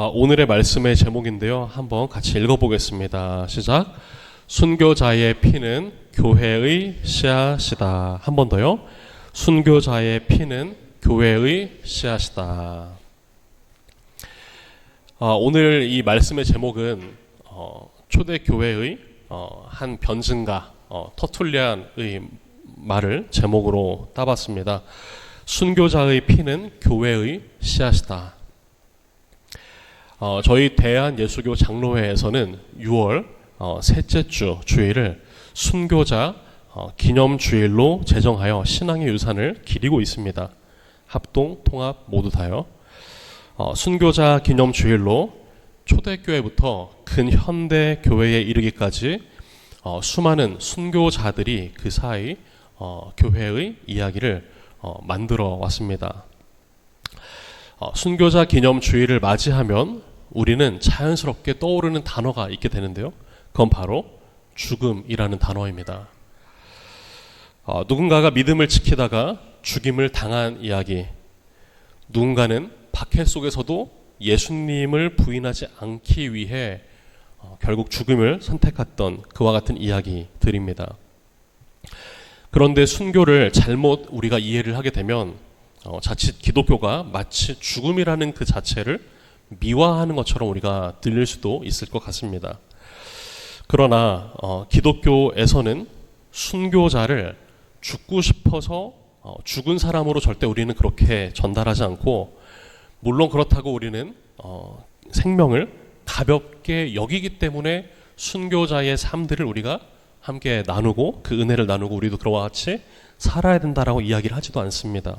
오늘의 말씀의 제목인데요. 한번 같이 읽어보겠습니다. 시작. 순교자의 피는 교회의 씨앗이다. 한 번 더요. 순교자의 피는 교회의 씨앗이다. 오늘 이 말씀의 제목은 초대교회의 한 변증가 터툴리안의 말을 제목으로 따봤습니다. 순교자의 피는 교회의 씨앗이다. 저희 대한예수교 장로회에서는 6월 셋째 주 주일을 순교자 기념주일로 제정하여 신앙의 유산을 기리고 있습니다. 합동, 통합 모두 다요. 순교자 기념주일로 초대교회부터 근현대 교회에 이르기까지 수많은 순교자들이 그 사이 교회의 이야기를 만들어 왔습니다. 순교자 기념주일을 맞이하면 우리는 자연스럽게 떠오르는 단어가 있게 되는데요. 그건 바로 죽음이라는 단어입니다. 누군가가 믿음을 지키다가 죽임을 당한 이야기, 누군가는 박해 속에서도 예수님을 부인하지 않기 위해 결국 죽음을 선택했던 그와 같은 이야기들입니다. 그런데 순교를 잘못 우리가 이해를 하게 되면 자칫 기독교가 마치 죽음이라는 그 자체를 미화하는 것처럼 우리가 들릴 수도 있을 것 같습니다. 그러나 기독교에서는 순교자를 죽고 싶어서 죽은 사람으로 절대 우리는 그렇게 전달하지 않고, 물론 그렇다고 우리는 생명을 가볍게 여기기 때문에 순교자의 삶들을 우리가 함께 나누고 그 은혜를 나누고 우리도 그와 같이 살아야 된다라고 이야기를 하지도 않습니다.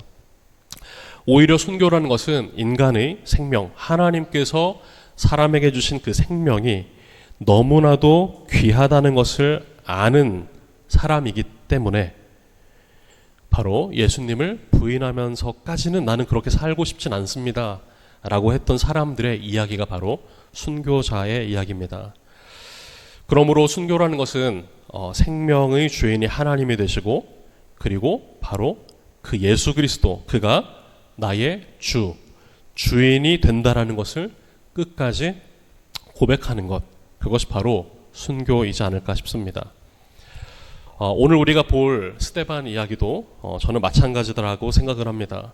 오히려 순교라는 것은 인간의 생명, 하나님께서 사람에게 주신 그 생명이 너무나도 귀하다는 것을 아는 사람이기 때문에 바로 예수님을 부인하면서까지는 나는 그렇게 살고 싶진 않습니다 라고 했던 사람들의 이야기가 바로 순교자의 이야기입니다. 그러므로 순교라는 것은 생명의 주인이 하나님이 되시고, 그리고 바로 그 예수 그리스도, 그가 나의 주인이 된다라는 것을 끝까지 고백하는 것, 그것이 바로 순교이지 않을까 싶습니다. 오늘 우리가 볼 스데반 이야기도 저는 마찬가지다라고 생각을 합니다.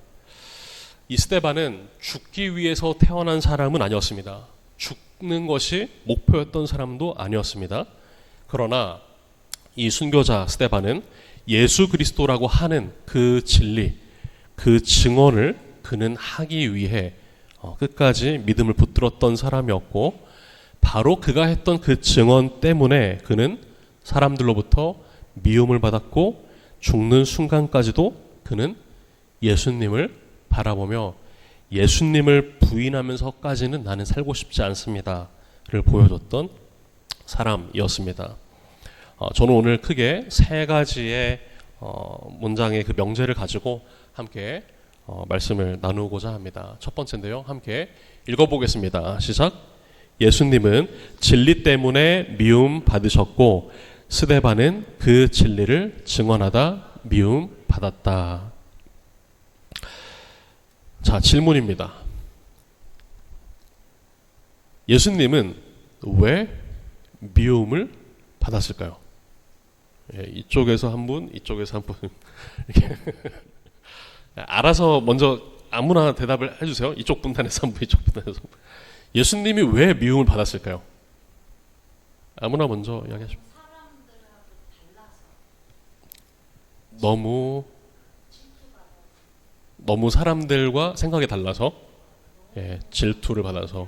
이 스데반은 죽기 위해서 태어난 사람은 아니었습니다. 죽는 것이 목표였던 사람도 아니었습니다. 그러나 이 순교자 스데반은 예수 그리스도라고 하는 그 진리, 그 증언을 그는 하기 위해 끝까지 믿음을 붙들었던 사람이었고, 바로 그가 했던 그 증언 때문에 그는 사람들로부터 미움을 받았고, 죽는 순간까지도 그는 예수님을 바라보며 예수님을 부인하면서까지는 나는 살고 싶지 않습니다를 보여줬던 사람이었습니다. 저는 오늘 크게 세 가지의 문장의 그 명제를 가지고 함께 말씀을 나누고자 합니다. 첫 번째인데요. 함께 읽어보겠습니다. 시작. 예수님은 진리 때문에 미움 받으셨고 스데반은 그 진리를 증언하다 미움 받았다. 자, 질문입니다. 예수님은 왜 미움을 받았을까요? 이쪽에서 한 분, 이쪽에서 한 분. 이렇게 알아서 먼저 아무나 대답을 해주세요. 이쪽 분단에서 한 분, 이쪽 분단에서 한 분. 예수님이 왜 미움을 받았을까요? 아무나 먼저 이야기하시죠. 너무 사람들과 생각이 달라서, 질투를 받아서.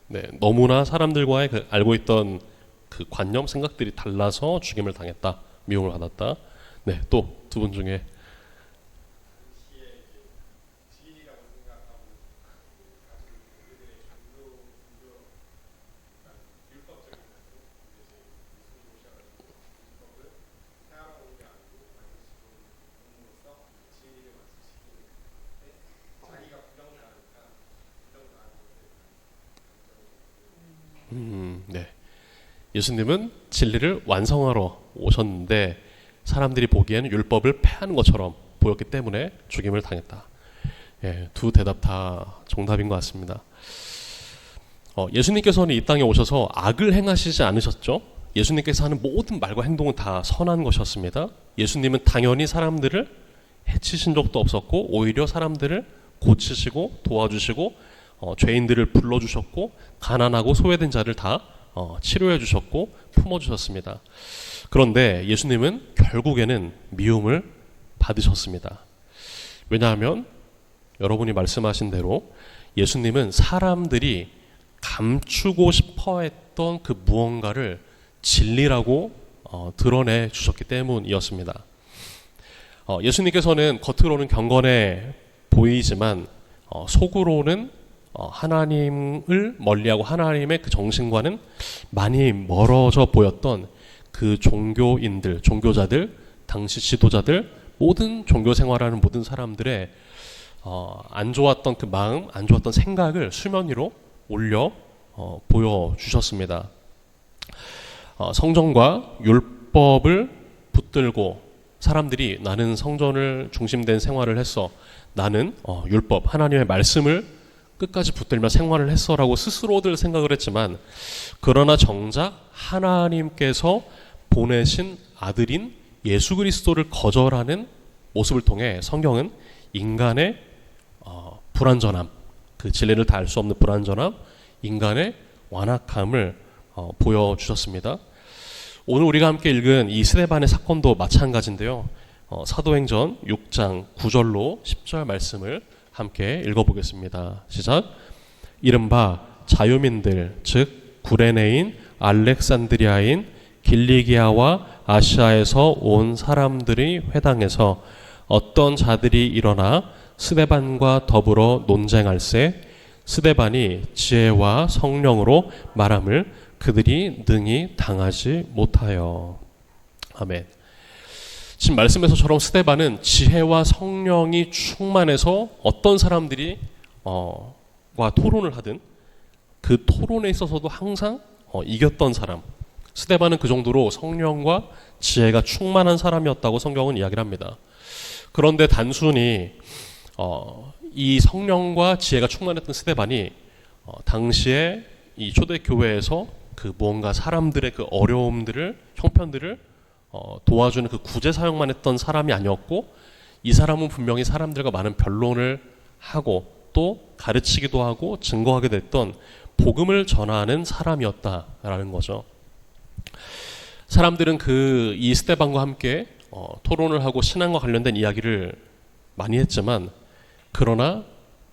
네, 너무나 사람들과의 그 알고 있던 그 관념, 생각들이 달라서 죽임을 당했다, 미움을 받았다. 네, 또 두 분 중에 네. 예수님은 진리를 완성하러 오셨는데 사람들이 보기에는 율법을 폐하는 것처럼 보였기 때문에 죽임을 당했다. 예, 두 대답 다 정답인 것 같습니다. 예수님께서는 이 땅에 오셔서 악을 행하시지 않으셨죠. 예수님께서 하는 모든 말과 행동은 다 선한 것이었습니다. 예수님은 당연히 사람들을 해치신 적도 없었고 오히려 사람들을 고치시고 도와주시고 죄인들을 불러주셨고 가난하고 소외된 자를 다 치료해 주셨고 품어주셨습니다. 그런데 예수님은 결국에는 미움을 받으셨습니다. 왜냐하면 여러분이 말씀하신 대로 예수님은 사람들이 감추고 싶어 했던 그 무언가를 진리라고 드러내 주셨기 때문이었습니다. 예수님께서는 겉으로는 경건해 보이지만 속으로는 하나님을 멀리하고 하나님의 그 정신과는 많이 멀어져 보였던 그 종교인들, 종교자들, 당시 지도자들, 모든 종교 생활하는 모든 사람들의 안 좋았던 그 마음, 안 좋았던 생각을 수면 위로 올려 보여주셨습니다. 성전과 율법을 붙들고 사람들이 나는 성전을 중심된 생활을 했어, 나는 율법, 하나님의 말씀을 끝까지 붙들며 생활을 했어 라고 스스로들 생각을 했지만, 그러나 정작 하나님께서 보내신 아들인 예수 그리스도를 거절하는 모습을 통해 성경은 인간의 불완전함, 그 진리를 다 알 수 없는 불완전함, 인간의 완악함을 보여주셨습니다. 오늘 우리가 함께 읽은 이 스데반의 사건도 마찬가지인데요. 사도행전 6장 9절로 10절 말씀을 함께 읽어보겠습니다. 시작. 이른바 자유민들 즉 구레네인, 알렉산드리아인, 길리기아와 아시아에서 온 사람들이 회당에서 어떤 자들이 일어나 스데반과 더불어 논쟁할세 스데반이 지혜와 성령으로 말함을 그들이 능히 당하지 못하여. 아멘. 지금 말씀에서처럼 스데반은 지혜와 성령이 충만해서 어떤 사람들이 와 토론을 하든 그 토론에 있어서도 항상 이겼던 사람. 스데반은 그 정도로 성령과 지혜가 충만한 사람이었다고 성경은 이야기를 합니다. 그런데 단순히 이 성령과 지혜가 충만했던 스데반이 당시에 이 초대교회에서 그 무언가 사람들의 그 어려움들을, 형편들을 도와주는 그 구제 사역만 했던 사람이 아니었고, 이 사람은 분명히 사람들과 많은 변론을 하고 또 가르치기도 하고 증거하게 됐던 복음을 전하는 사람이었다라는 거죠. 사람들은 이 스데반과 함께 토론을 하고 신앙과 관련된 이야기를 많이 했지만, 그러나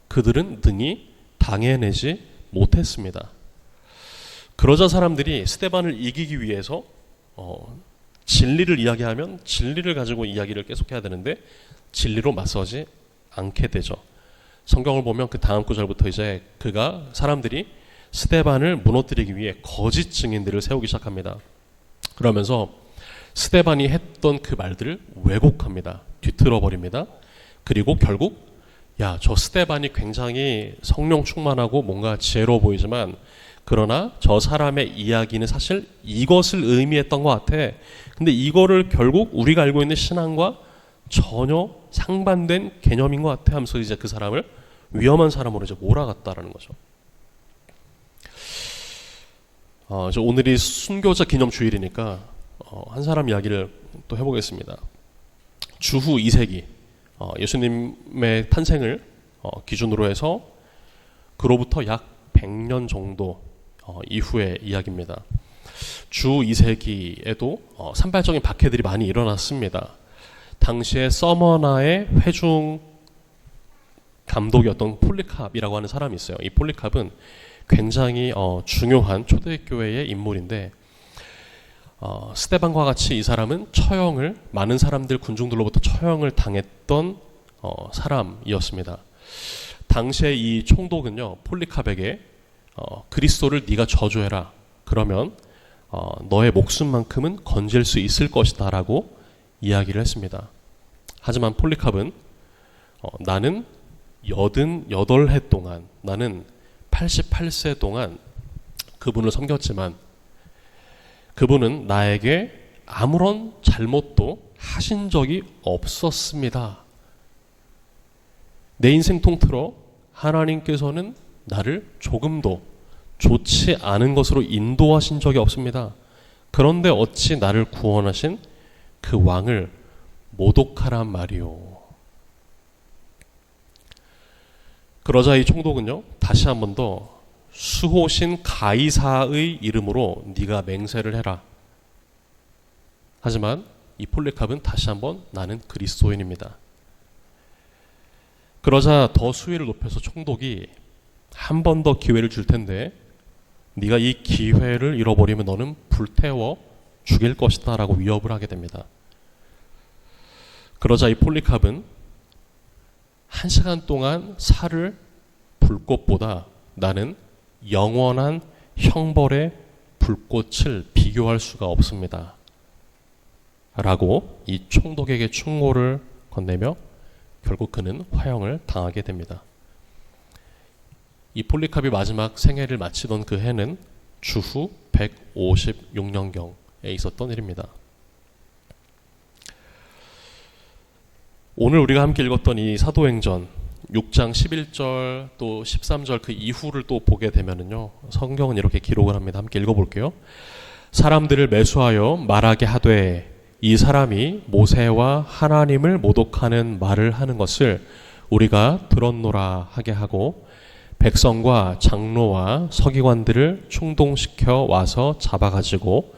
그들은 능히 당해내지 못했습니다. 그러자 사람들이 스데반을 이기기 위해서 진리를 이야기하면 진리를 가지고 이야기를 계속해야 되는데 진리로 맞서지 않게 되죠. 성경을 보면 그 다음 구절부터 이제 사람들이 스데반을 무너뜨리기 위해 거짓 증인들을 세우기 시작합니다. 그러면서 스데반이 했던 그 말들을 왜곡합니다. 뒤틀어 버립니다. 그리고 결국 저 스데반이 굉장히 성령 충만하고 뭔가 지혜로워 보이지만, 그러나 저 사람의 이야기는 사실 이것을 의미했던 것 같아. 근데 이거를 결국 우리가 알고 있는 신앙과 전혀 상반된 개념인 것 같아 하면서 이제 그 사람을 위험한 사람으로 이제 몰아갔다라는 거죠. 오늘이 순교자 기념 주일이니까 한 사람 이야기를 또 해보겠습니다. 주후 2세기 예수님의 탄생을 기준으로 해서 그로부터 약 100년 정도 이후의 이야기입니다. 주 2세기에도 산발적인 박해들이 많이 일어났습니다. 당시에 서머나의 회중 감독이었던 폴리캅이라고 하는 사람이 있어요. 이 폴리캅은 굉장히 중요한 초대교회의 인물인데, 스데반과 같이 이 사람은 많은 사람들 군중들로부터 처형을 당했던 사람이었습니다. 당시에 이 총독은요, 폴리캅에게 그리스도를 네가 저주해라. 그러면 너의 목숨만큼은 건질 수 있을 것이다 라고 이야기를 했습니다. 하지만 폴리캅은 나는 88해 동안, 나는 88세 동안 그분을 섬겼지만 그분은 나에게 아무런 잘못도 하신 적이 없었습니다. 내 인생 통틀어 하나님께서는 나를 조금도 좋지 않은 것으로 인도하신 적이 없습니다. 그런데 어찌 나를 구원하신 그 왕을 모독하란 말이요. 그러자 이 총독은요, 다시 한 번 더 수호신 가이사의 이름으로 네가 맹세를 해라. 하지만 이 폴리캅은 다시 한번 나는 그리스도인입니다. 그러자 더 수위를 높여서 총독이 한 번 더 기회를 줄 텐데 네가 이 기회를 잃어버리면 너는 불태워 죽일 것이다 라고 위협을 하게 됩니다. 그러자 이 폴리캅은 1시간 동안 살을 불꽃보다 나는 영원한 형벌의 불꽃을 비교할 수가 없습니다. 라고 이 총독에게 충고를 건네며 결국 그는 화형을 당하게 됩니다. 이 폴리캅이 마지막 생애를 마치던 그 해는 주후 156년경에 있었던 일입니다. 오늘 우리가 함께 읽었던 이 사도행전 6장 11절 또 13절 그 이후를 또 보게 되면은요, 성경은 이렇게 기록을 합니다. 함께 읽어볼게요. 사람들을 매수하여 말하게 하되 이 사람이 모세와 하나님을 모독하는 말을 하는 것을 우리가 들었노라 하게 하고 백성과 장로와 서기관들을 충동시켜 와서 잡아가지고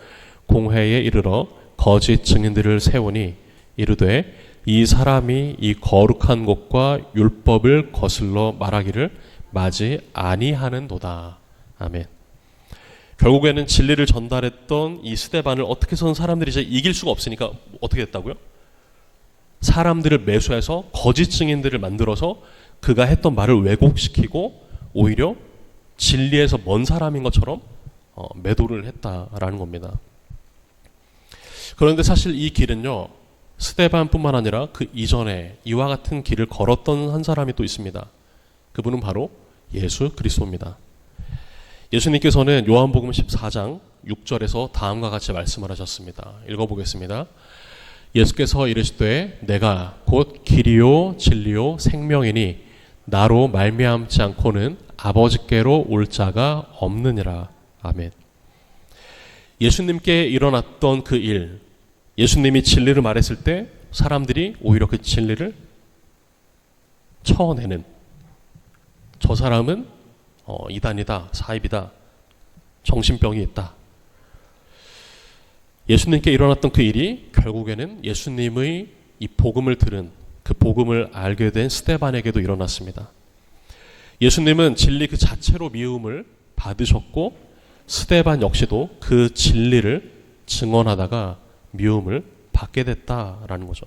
공회에 이르러 거짓 증인들을 세우니 이르되 이 사람이 이 거룩한 곳과 율법을 거슬러 말하기를 마지 아니하는도다. 아멘. 결국에는 진리를 전달했던 이 스데반을 어떻게 해서는 사람들이 이제 이길 수가 없으니까 어떻게 됐다고요? 사람들을 매수해서 거짓 증인들을 만들어서 그가 했던 말을 왜곡시키고 오히려 진리에서 먼 사람인 것처럼 매도를 했다라는 겁니다. 그런데 사실 이 길은요, 스데반뿐만 아니라 그 이전에 이와 같은 길을 걸었던 한 사람이 또 있습니다. 그분은 바로 예수 그리스도입니다. 예수님께서는 요한복음 14장 6절에서 다음과 같이 말씀을 하셨습니다. 읽어보겠습니다. 예수께서 이르시되 내가 곧 길이요 진리요 생명이니 나로 말미암지 않고는 아버지께로 올 자가 없느니라. 아멘. 예수님께 일어났던 그 일, 예수님이 진리를 말했을 때 사람들이 오히려 그 진리를 쳐내는, 저 사람은 이단이다, 사입이다, 정신병이 있다. 예수님께 일어났던 그 일이 결국에는 예수님의 이 복음을 들은, 그 복음을 알게 된 스데반에게도 일어났습니다. 예수님은 진리 그 자체로 미움을 받으셨고 스데반 역시도 그 진리를 증언하다가 미움을 받게 됐다라는 거죠.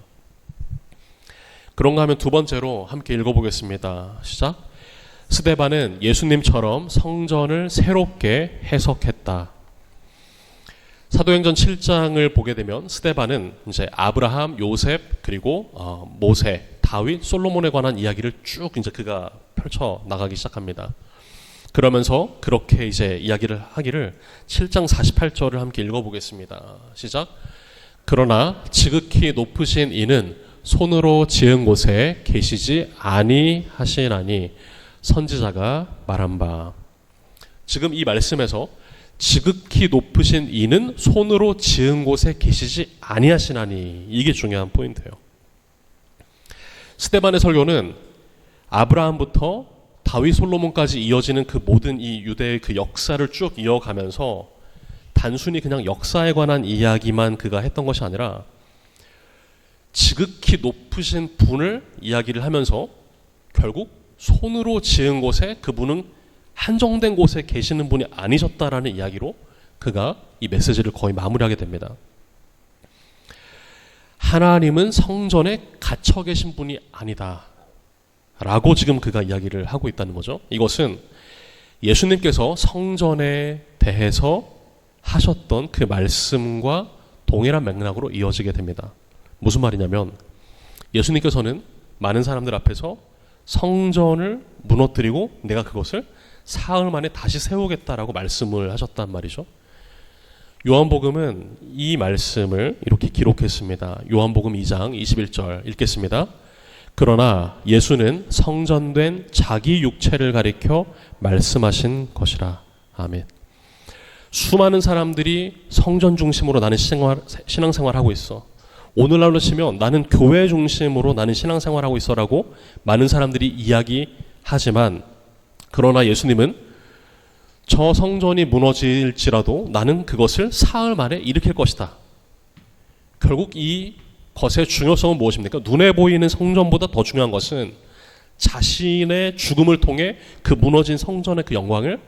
그런가 하면 두 번째로 함께 읽어보겠습니다. 시작. 스데반은 예수님처럼 성전을 새롭게 해석했다. 사도행전 7장을 보게 되면 스데반은 이제 아브라함, 요셉, 그리고 모세, 다윗, 솔로몬에 관한 이야기를 쭉 이제 그가 펼쳐 나가기 시작합니다. 그러면서 그렇게 이제 이야기를 하기를 7장 48절을 함께 읽어보겠습니다. 시작. 그러나 지극히 높으신 이는 손으로 지은 곳에 계시지 아니하시나니 선지자가 말한 바. 지금 이 말씀에서 지극히 높으신 이는 손으로 지은 곳에 계시지 아니하시나니, 이게 중요한 포인트예요. 스데반의 설교는 아브라함부터 다윗 솔로몬까지 이어지는 그 모든 이 유대의 그 역사를 쭉 이어가면서 단순히 그냥 역사에 관한 이야기만 그가 했던 것이 아니라 지극히 높으신 분을 이야기를 하면서 결국 손으로 지은 곳에 그분은 한정된 곳에 계시는 분이 아니셨다라는 이야기로 그가 이 메시지를 거의 마무리하게 됩니다. 하나님은 성전에 갇혀 계신 분이 아니다 라고 지금 그가 이야기를 하고 있다는 거죠. 이것은 예수님께서 성전에 대해서 하셨던 그 말씀과 동일한 맥락으로 이어지게 됩니다. 무슨 말이냐면 예수님께서는 많은 사람들 앞에서 성전을 무너뜨리고 내가 그것을 사흘 만에 다시 세우겠다라고 말씀을 하셨단 말이죠. 요한복음은 이 말씀을 이렇게 기록했습니다. 요한복음 2장 21절 읽겠습니다. 그러나 예수는 성전된 자기 육체를 가리켜 말씀하신 것이라. 아멘. 수많은 사람들이 성전 중심으로 나는 신앙생활하고 있어. 오늘날로 치면 나는 교회 중심으로 나는 신앙생활하고 있어라고 많은 사람들이 이야기하지만, 그러나 예수님은 저 성전이 무너질지라도 나는 그것을 사흘 만에 일으킬 것이다. 결국 이 것의 중요성은 무엇입니까? 눈에 보이는 성전보다 더 중요한 것은 자신의 죽음을 통해 그 무너진 성전의 그 영광을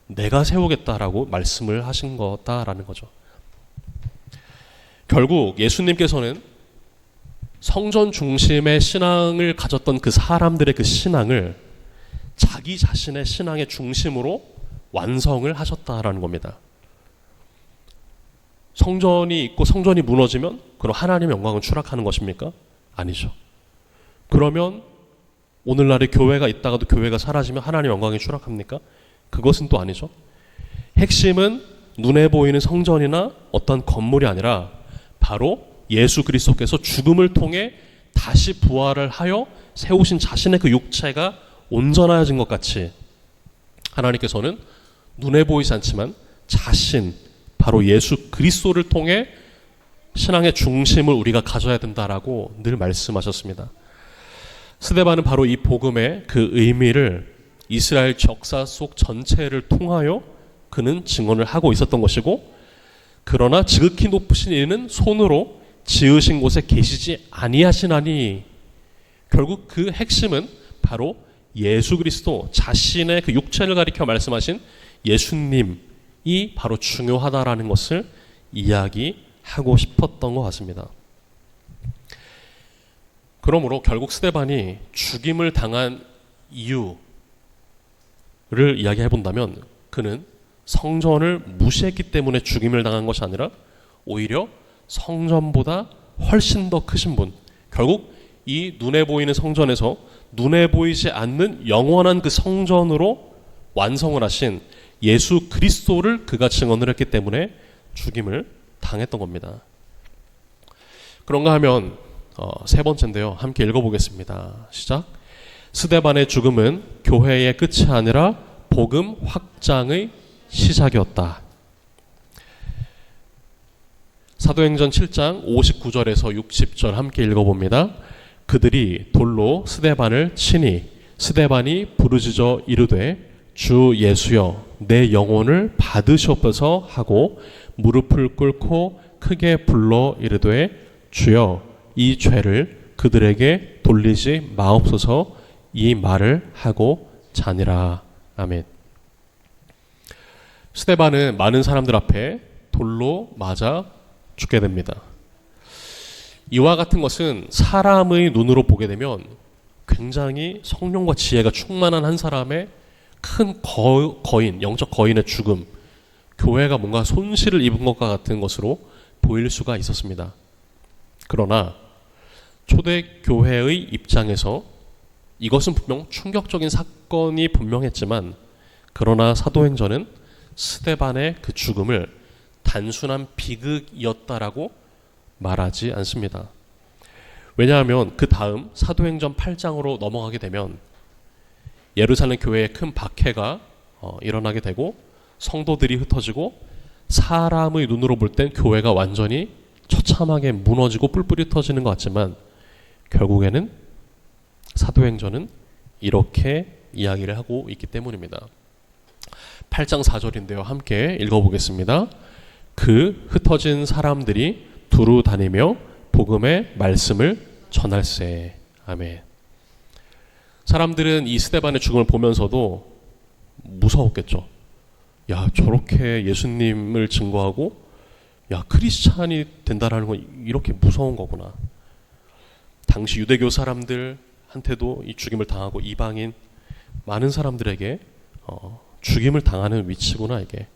내가 세우겠다라고 말씀을 하신 거다라는 거죠. 결국 예수님께서는 성전 중심의 신앙을 가졌던 그 사람들의 그 신앙을 자기 자신의 신앙의 중심으로 완성을 하셨다라는 겁니다. 성전이 있고 성전이 무너지면 그럼 하나님의 영광은 추락하는 것입니까? 아니죠. 그러면 오늘날의 교회가 있다가도 교회가 사라지면 하나님의 영광이 추락합니까? 그것은 또 아니죠. 핵심은 눈에 보이는 성전이나 어떤 건물이 아니라 바로 예수 그리스도께서 죽음을 통해 다시 부활을 하여 세우신 자신의 그 육체가 온전해진 것 같이 하나님께서는 눈에 보이지 않지만 자신, 바로 예수 그리스도를 통해 신앙의 중심을 우리가 가져야 된다라고 늘 말씀하셨습니다. 스데반은 바로 이 복음의 그 의미를 이스라엘 역사 속 전체를 통하여 그는 증언을 하고 있었던 것이고, 그러나 지극히 높으신 이는 손으로 지으신 곳에 계시지 아니하시나니, 결국 그 핵심은 바로 예수 그리스도 자신의 그 육체를 가리켜 말씀하신 예수님이 바로 중요하다라는 것을 이야기하고 싶었던 것 같습니다. 그러므로 결국 스데반이 죽임을 당한 이유를 이야기해 본다면 그는 성전을 무시했기 때문에 죽임을 당한 것이 아니라 오히려 성전보다 훨씬 더 크신 분, 결국 이 눈에 보이는 성전에서 눈에 보이지 않는 영원한 그 성전으로 완성을 하신 예수 그리스도를 그가 증언을 했기 때문에 죽임을 당했던 겁니다. 그런가 하면 세 번째인데요. 함께 읽어보겠습니다. 시작. 스데반의 죽음은 교회의 끝이 아니라 복음 확장의 시작이었다. 사도행전 7장 59절에서 60절 함께 읽어봅니다. 그들이 돌로 스데반을 치니 스데반이 부르짖어 이르되 주 예수여 내 영혼을 받으시옵소서 하고 무릎을 꿇고 크게 불러 이르되 주여 이 죄를 그들에게 돌리지 마옵소서 이 말을 하고 자니라. 아멘. 스데반은 많은 사람들 앞에 돌로 맞아 죽게 됩니다. 이와 같은 것은 사람의 눈으로 보게 되면 굉장히 성령과 지혜가 충만한 한 사람의 큰 거인, 영적 거인의 죽음, 교회가 뭔가 손실을 입은 것과 같은 것으로 보일 수가 있었습니다. 그러나 초대교회의 입장에서 이것은 분명 충격적인 사건이 분명했지만, 그러나 사도행전은 스데반의 그 죽음을 단순한 비극이었다라고 말하지 않습니다. 왜냐하면 그 다음 사도행전 8장으로 넘어가게 되면 예루살렘 교회에 큰 박해가 일어나게 되고 성도들이 흩어지고 사람의 눈으로 볼 땐 교회가 완전히 처참하게 무너지고 뿔뿔이 흩어지는 것 같지만, 결국에는 사도행전은 이렇게 이야기를 하고 있기 때문입니다. 8장 4절인데요. 함께 읽어보겠습니다. 그 흩어진 사람들이 두루 다니며 복음의 말씀을 전할세. 아멘. 사람들은 이 스데반의 죽음을 보면서도 무서웠겠죠. 야, 저렇게 예수님을 증거하고 야, 크리스찬이 된다라는 건 이렇게 무서운 거구나. 당시 유대교 사람들한테도 이 죽임을 당하고 이방인 많은 사람들에게 죽임을 당하는 위치구나 이게.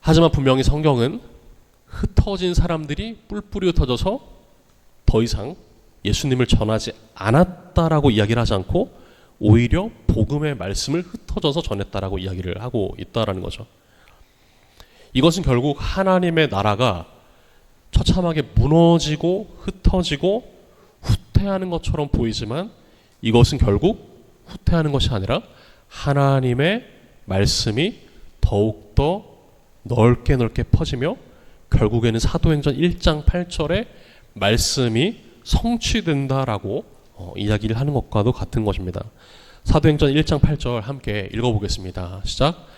하지만 분명히 성경은 흩어진 사람들이 뿔뿔이 흩어져서 더 이상 예수님을 전하지 않았다라고 이야기를 하지 않고 오히려 복음의 말씀을 흩어져서 전했다라고 이야기를 하고 있다라는 거죠. 이것은 결국 하나님의 나라가 처참하게 무너지고 흩어지고 후퇴하는 것처럼 보이지만 이것은 결국 후퇴하는 것이 아니라 하나님의 말씀이 더욱더 넓게 퍼지며 결국에는 사도행전 1장 8절에 말씀이 성취된다라고 이야기를 하는 것과도 같은 것입니다. 사도행전 1장 8절 함께 읽어보겠습니다. 시작.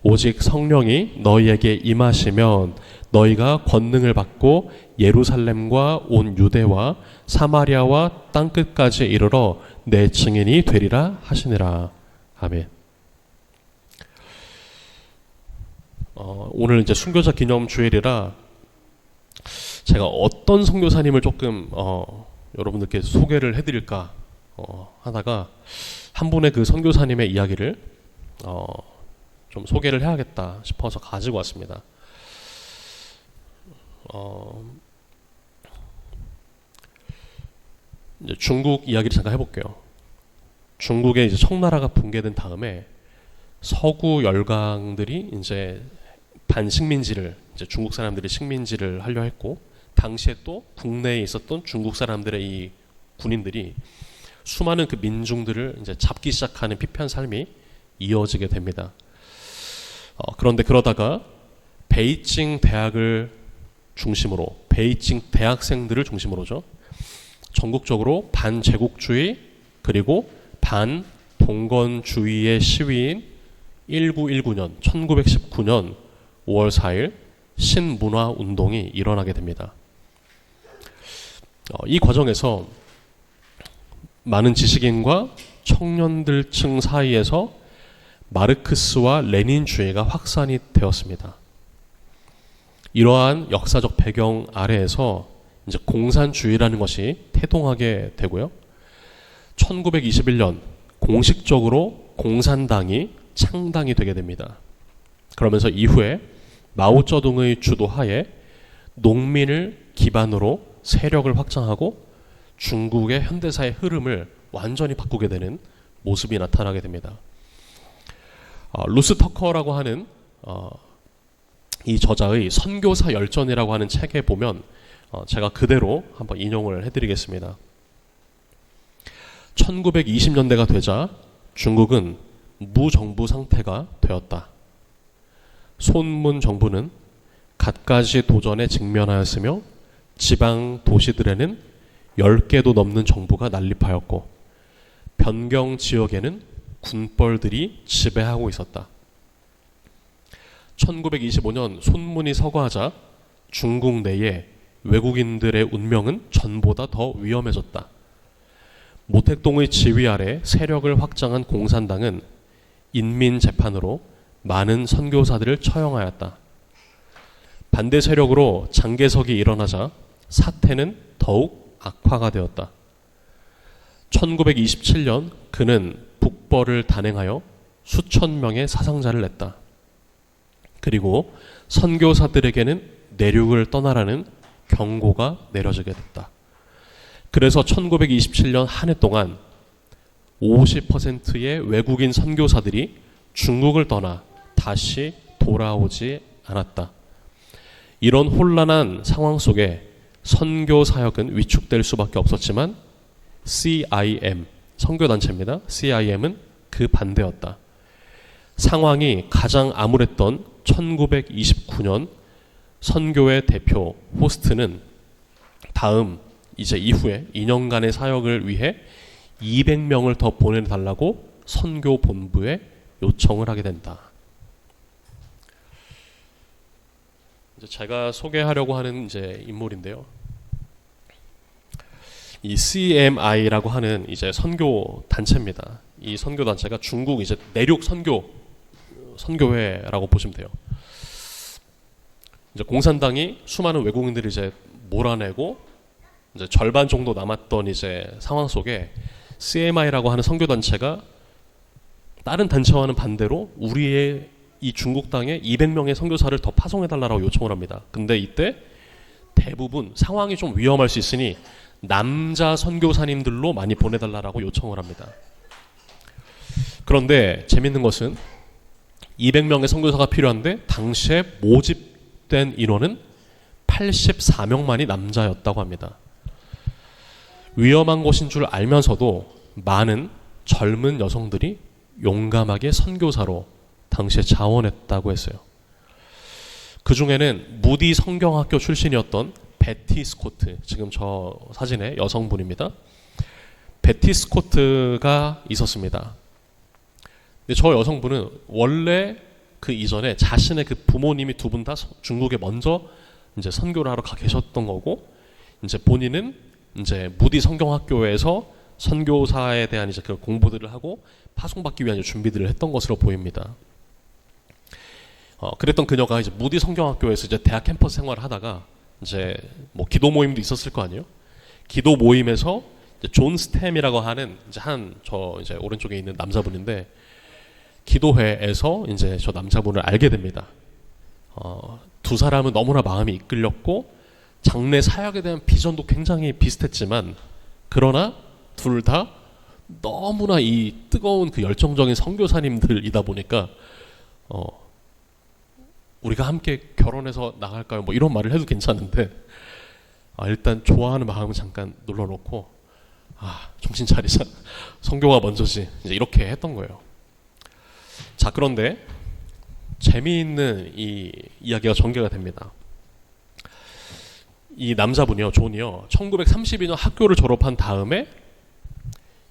오직 성령이 너희에게 임하시면 너희가 권능을 받고 예루살렘과 온 유대와 사마리아와 땅끝까지 이르러 내 증인이 되리라 하시니라. 아멘. 오늘 이제 순교자 기념 주일이라 제가 어떤 선교사님을 조금 여러분들께 소개를 해드릴까 하다가 한 분의 그 선교사님의 이야기를 좀 소개를 해야겠다 싶어서 가지고 왔습니다. 이제 중국 이야기를 잠깐 해볼게요. 중국의 이제 청나라가 붕괴된 다음에 서구 열강들이 이제 반식민지를 이제 중국 사람들이 식민지를 하려 했고, 당시에 또 국내에 있었던 중국 사람들의 이 군인들이 수많은 그 민중들을 이제 잡기 시작하는 피폐한 삶이 이어지게 됩니다. 그런데 그러다가 베이징 대학을 중심으로, 베이징 대학생들을 중심으로죠, 전국적으로 반제국주의 그리고 반봉건주의의 시위인 1919년 1919년 5월 4일 신문화운동이 일어나게 됩니다. 이 과정에서 많은 지식인과 청년들층 사이에서 마르크스와 레닌주의가 확산이 되었습니다. 이러한 역사적 배경 아래에서 이제 공산주의라는 것이 태동하게 되고요. 1921년 공식적으로 공산당이 창당이 되게 됩니다. 그러면서 이후에 마오쩌둥의 주도하에 농민을 기반으로 세력을 확장하고 중국의 현대사의 흐름을 완전히 바꾸게 되는 모습이 나타나게 됩니다. 루스 터커라고 하는 이 저자의 선교사 열전이라고 하는 책에 보면 제가 그대로 한번 인용을 해드리겠습니다. 1920년대가 되자 중국은 무정부 상태가 되었다. 손문 정부는 갖가지 도전에 직면하였으며 지방 도시들에는 10개도 넘는 정부가 난립하였고 변경 지역에는 군벌들이 지배하고 있었다. 1925년 손문이 서거하자 중국 내에 외국인들의 운명은 전보다 더 위험해졌다. 모택동의 지휘 아래 세력을 확장한 공산당은 인민재판으로 많은 선교사들을 처형하였다. 반대 세력으로 장개석이 일어나자 사태는 더욱 악화가 되었다. 1927년 그는 북벌을 단행하여 수천 명의 사상자를 냈다. 그리고 선교사들에게는 내륙을 떠나라는 경고가 내려지게 됐다. 그래서 1927년 한 해 동안 50%의 외국인 선교사들이 중국을 떠나 다시 돌아오지 않았다. 이런 혼란한 상황 속에 선교 사역은 위축될 수밖에 없었지만 CIM, 선교단체입니다. CIM은 그 반대였다. 상황이 가장 암울했던 1929년 선교회 대표 호스트는 다음 이제 이후에 2년간의 사역을 위해 200명을 더 보내달라고 선교 본부에 요청을 하게 된다. 이제 제가 소개하려고 하는 이제 인물인데요. 이 CMI라고 하는 이제 선교 단체입니다. 이 선교 단체가 중국 이제 내륙 선교회라고 보시면 돼요. 이제 공산당이 수많은 외국인들이 이제 몰아내고 이제 절반 정도 남았던 이제 상황 속에 CMI라고 하는 선교 단체가 다른 단체와는 반대로 우리의 이 중국 땅에 200명의 선교사를 더 파송해달라고 요청을 합니다. 근데 이때 대부분 상황이 좀 위험할 수 있으니 남자 선교사님들로 많이 보내달라고 요청을 합니다. 그런데 재밌는 것은 200명의 선교사가 필요한데 당시에 모집 투입된 인원은 84명만이 남자였다고 합니다. 위험한 곳인 줄 알면서도 많은 젊은 여성들이 용감하게 선교사로 당시에 자원했다고 했어요. 그 중에는 무디 성경학교 출신이었던 베티 스코트, 지금 저 사진의 여성분입니다. 베티 스코트가 있었습니다. 근데 저 여성분은 원래 그 이전에 자신의 그 부모님이 두 분 다 중국에 먼저 이제 선교를 하러 가 계셨던 거고, 이제 본인은 이제 무디 성경학교에서 선교사에 대한 이제 그 공부들을 하고 파송받기 위한 준비들을 했던 것으로 보입니다. 그랬던 그녀가 이제 무디 성경학교에서 이제 대학 캠퍼스 생활을 하다가 이제 뭐 기도 모임도 있었을 거 아니에요. 기도 모임에서 이제 존 스템이라고 하는 이제 저 이제 오른쪽에 있는 남자분인데, 기도회에서 이제 저 남자분을 알게 됩니다. 두 사람은 너무나 마음이 이끌렸고 장래 사역에 대한 비전도 굉장히 비슷했지만, 그러나 둘 다 너무나 이 뜨거운 그 열정적인 선교사님들이다 보니까 우리가 함께 결혼해서 나갈까요? 뭐 이런 말을 해도 괜찮은데, 일단 좋아하는 마음은 잠깐 눌러놓고 정신 차리자, 선교가 먼저지, 이제 이렇게 했던 거예요. 자, 그런데 재미있는 이 이야기가 전개가 됩니다. 이 남자분이요, 존이요, 1932년 학교를 졸업한 다음에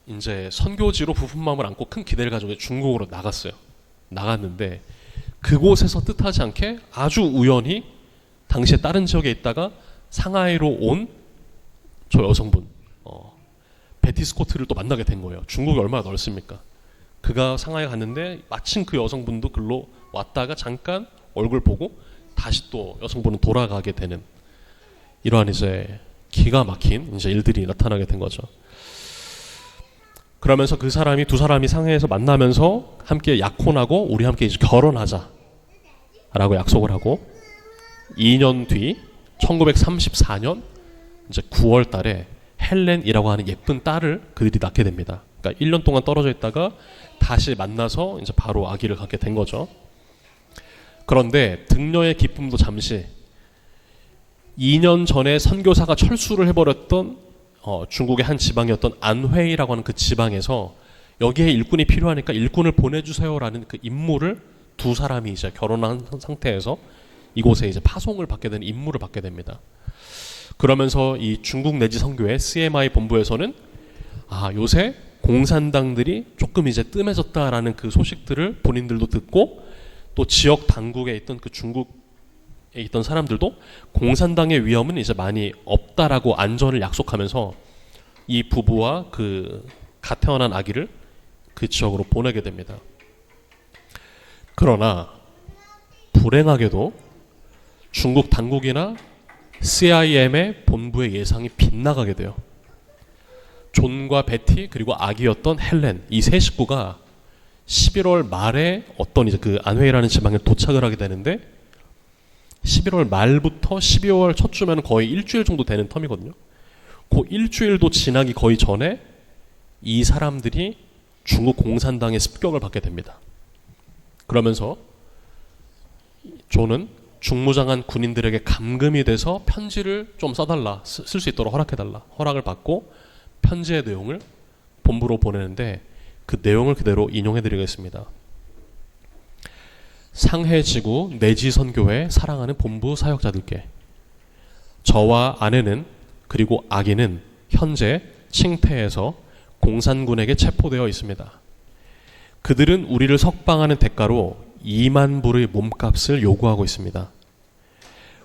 이제 선교지로 부푼 마음을 안고 큰 기대를 가지고 중국으로 나갔어요. 나갔는데 그곳에서 뜻하지 않게 아주 우연히 당시에 다른 지역에 있다가 상하이로 온 저 여성분, 베티 스코트를 또 만나게 된 거예요. 중국이 얼마나 넓습니까? 그가 상하이에 갔는데 마침 그 여성분도 글로 왔다가 잠깐 얼굴 보고 다시 또 여성분은 돌아가게 되는, 이러한 이제 기가 막힌 이제 일들이 나타나게 된 거죠. 그러면서 두 사람이 상해에서 만나면서 함께 약혼하고 우리 함께 이제 결혼하자 라고 약속을 하고, 2년 뒤 1934년 이제 9월 달에 헬렌이라고 하는 예쁜 딸을 그들이 낳게 됩니다. 그러니까 1년 동안 떨어져 있다가 다시 만나서 이제 바로 아기를 갖게 된 거죠. 그런데 등려의 기쁨도 잠시, 2년 전에 선교사가 철수를 해버렸던 중국의 한 지방이었던 안회이라고 하는 그 지방에서 여기에 일꾼이 필요하니까 일꾼을 보내주세요라는 그 임무를 두 사람이 이제 결혼한 상태에서 이곳에 이제 파송을 받게 되는 임무를 받게 됩니다. 그러면서 이 중국 내지 선교회 CMI 본부에서는 요새 공산당들이 조금 이제 뜸해졌다라는 그 소식들을 본인들도 듣고, 또 지역 당국에 있던 그 중국에 있던 사람들도 공산당의 위험은 이제 많이 없다라고 안전을 약속하면서 이 부부와 그 갓 태어난 아기를 그 지역으로 보내게 됩니다. 그러나 불행하게도 중국 당국이나 CIM의 본부의 예상이 빗나가게 돼요. 존과 베티 그리고 아기였던 헬렌, 이 세 식구가 11월 말에 어떤 이제 그 안회이라는 지방에 도착을 하게 되는데, 11월 말부터 12월 첫주면 거의 일주일 정도 되는 텀이거든요. 그 일주일도 지나기 거의 전에 이 사람들이 중국 공산당의 습격을 받게 됩니다. 그러면서 존은 중무장한 군인들에게 감금이 돼서 편지를 좀 써달라, 쓸 수 있도록 허락해달라, 허락을 받고 편지의 내용을 본부로 보내는데, 그 내용을 그대로 인용해드리겠습니다. 상해지구 내지선교회 사랑하는 본부 사역자들께, 저와 아내는 그리고 아기는 현재 칭태에서 공산군에게 체포되어 있습니다. 그들은 우리를 석방하는 대가로 2만 불의 몸값을 요구하고 있습니다.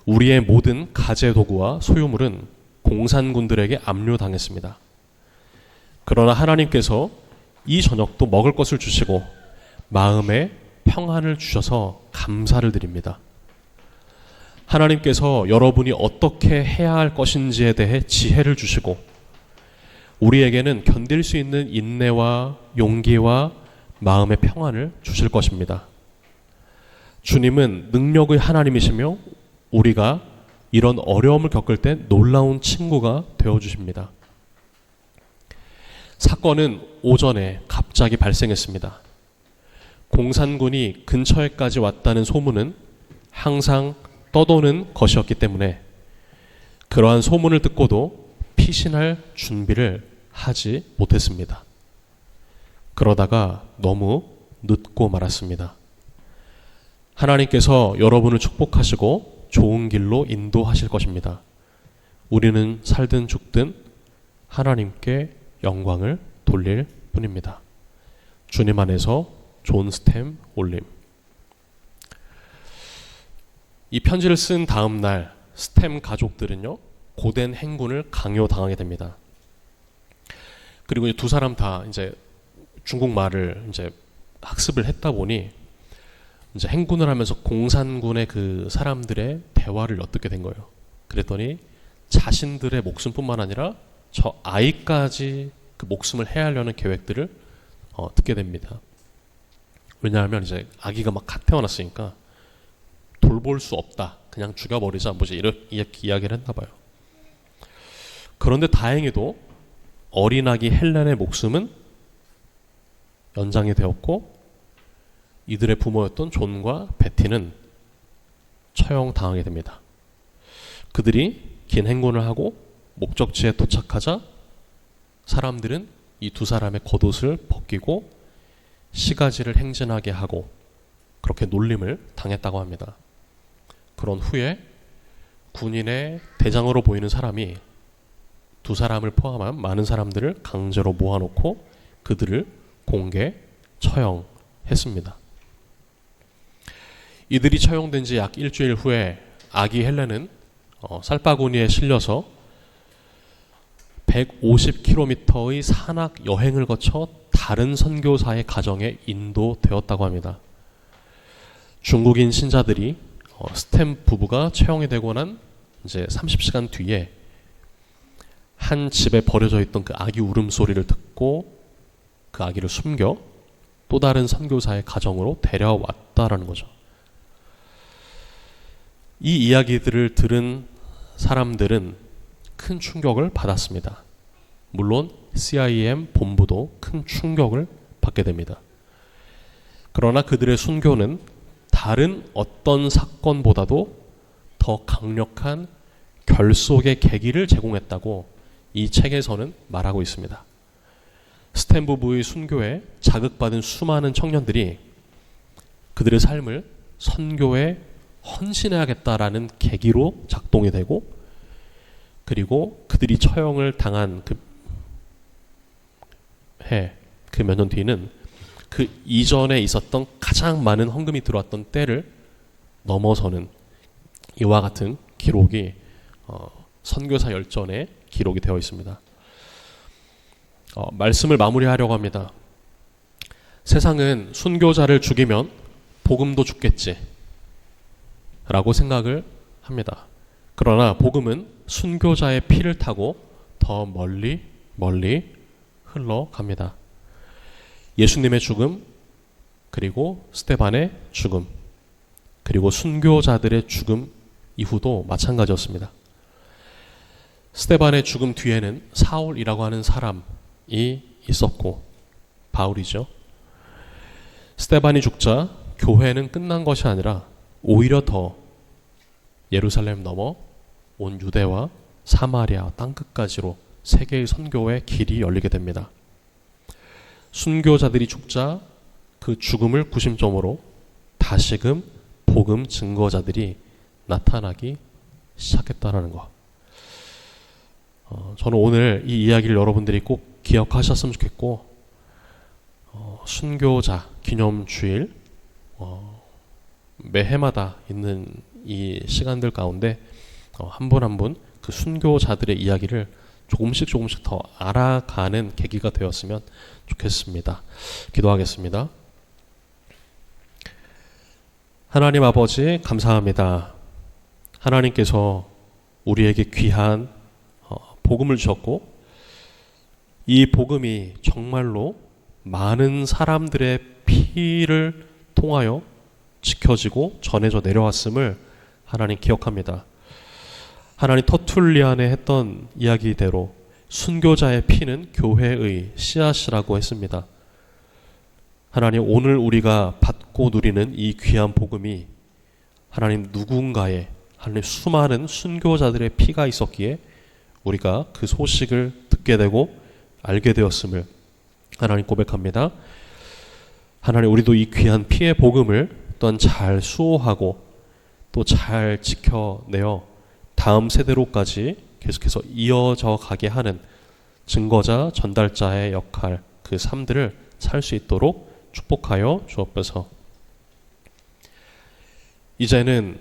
우리의 모든 가재 도구와 소유물은 공산군들에게 압류당했습니다. 그러나 하나님께서 이 저녁도 먹을 것을 주시고 마음에 평안을 주셔서 감사를 드립니다. 하나님께서 여러분이 어떻게 해야 할 것인지에 대해 지혜를 주시고 우리에게는 견딜 수 있는 인내와 용기와 마음의 평안을 주실 것입니다. 주님은 능력의 하나님이시며 우리가 이런 어려움을 겪을 때 놀라운 친구가 되어주십니다. 사건은 오전에 갑자기 발생했습니다. 공산군이 근처에까지 왔다는 소문은 항상 떠도는 것이었기 때문에 그러한 소문을 듣고도 피신할 준비를 하지 못했습니다. 그러다가 너무 늦고 말았습니다. 하나님께서 여러분을 축복하시고 좋은 길로 인도하실 것입니다. 우리는 살든 죽든 하나님께 영광을 돌릴 뿐입니다. 주님 안에서 존 스템 올림. 이 편지를 쓴 다음 날 스템 가족들은요, 고된 행군을 강요당하게 됩니다. 그리고 이제 두 사람 다 이제 중국말을 이제 학습을 했다 보니 이제 행군을 하면서 공산군의 그 사람들의 대화를 엿듣게 된 거예요. 그랬더니 자신들의 목숨뿐만 아니라 저 아이까지 그 목숨을 해하려는 계획들을 듣게 됩니다. 왜냐하면 이제 아기가 막 갓 태어났으니까 돌볼 수 없다. 그냥 죽여버리자. 뭐지 이렇게 이야기를 했나 봐요. 그런데 다행히도 어린아기 헬렌의 목숨은 연장이 되었고 이들의 부모였던 존과 베티는 처형당하게 됩니다. 그들이 긴 행군을 하고 목적지에 도착하자 사람들은 이 두 사람의 겉옷을 벗기고 시가지를 행진하게 하고 그렇게 놀림을 당했다고 합니다. 그런 후에 군인의 대장으로 보이는 사람이 두 사람을 포함한 많은 사람들을 강제로 모아놓고 그들을 공개 처형했습니다. 이들이 처형된 지 약 일주일 후에 아기 헬렌은 쌀바구니에 실려서 150km의 산악 여행을 거쳐 다른 선교사의 가정에 인도되었다고 합니다. 중국인 신자들이 스템 부부가 처형이 되고 난 이제 30시간 뒤에 한 집에 버려져 있던 그 아기 울음소리를 듣고 그 아기를 숨겨 또 다른 선교사의 가정으로 데려왔다라는 거죠. 이 이야기들을 들은 사람들은 큰 충격을 받았습니다. 물론 CIM 본부도 큰 충격을 받게 됩니다. 그러나 그들의 순교는 다른 어떤 사건보다도 더 강력한 결속의 계기를 제공했다고 이 책에서는 말하고 있습니다. 스템 부부의 순교에 자극받은 수많은 청년들이 그들의 삶을 선교에 헌신해야겠다라는 계기로 작동이 되고 그리고 그들이 처형을 당한 그 몇 년 뒤는 그 이전에 있었던 가장 많은 헌금이 들어왔던 때를 넘어서는 이와 같은 기록이 선교사 열전에 기록이 되어 있습니다. 말씀을 마무리하려고 합니다. 세상은 순교자를 죽이면 복음도 죽겠지 라고 생각을 합니다. 그러나 복음은 순교자의 피를 타고 더 멀리 흘러갑니다. 예수님의 죽음, 그리고 스데반의 죽음, 그리고 순교자들의 죽음 이후도 마찬가지였습니다. 스데반의 죽음 뒤에는 사울이라고 하는 사람이 있었고 바울이죠. 스데반이 죽자 교회는 끝난 것이 아니라 오히려 더 예루살렘 넘어 온 유대와 사마리아 땅끝까지로 세계의 선교의 길이 열리게 됩니다. 순교자들이 죽자 그 죽음을 구심점으로 다시금 복음 증거자들이 나타나기 시작했다는 것. 저는 오늘 이 이야기를 여러분들이 꼭 기억하셨으면 좋겠고 순교자 기념주일 매해마다 있는 이 시간들 가운데 한 분 한 분 그 순교자들의 이야기를 조금씩 더 알아가는 계기가 되었으면 좋겠습니다. 기도하겠습니다. 하나님 아버지 감사합니다. 하나님께서 우리에게 귀한 복음을 주셨고 이 복음이 정말로 많은 사람들의 피를 통하여 지켜지고 전해져 내려왔음을 하나님 기억합니다. 하나님 터툴리안에 했던 이야기대로 순교자의 피는 교회의 씨앗이라고 했습니다. 하나님 오늘 우리가 받고 누리는 이 귀한 복음이 하나님 누군가의 하나님 수많은 순교자들의 피가 있었기에 우리가 그 소식을 듣게 되고 알게 되었음을 하나님 고백합니다. 하나님, 우리도 이 귀한 피의 복음을 또한 잘 수호하고 또 잘 지켜내어 다음 세대로까지 계속해서 이어져 가게 하는 증거자, 전달자의 역할, 그 삶들을 살 수 있도록 축복하여 주옵소서. 이제는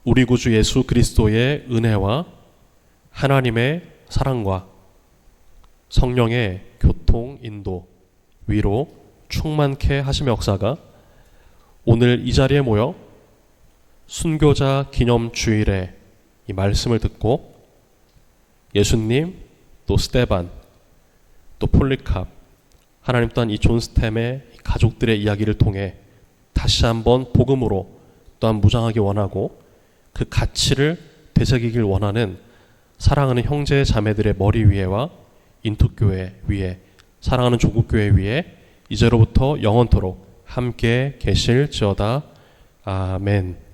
우리 구주 예수 그리스도의 은혜와 하나님의 사랑과 성령의 교통, 인도, 위로 충만케 하심의 역사가 오늘 이 자리에 모여 순교자 기념 주일에 이 말씀을 듣고 예수님, 또 스테반, 또 폴리캅, 하나님 또한 이 존 스템의 가족들의 이야기를 통해 다시 한번 복음으로 또한 무장하기 원하고 그 가치를 되새기길 원하는 사랑하는 형제 자매들의 머리 위에와 인투교회 위에, 사랑하는 조국교회 위에 이제로부터 영원토록 함께 계실지어다. 아멘.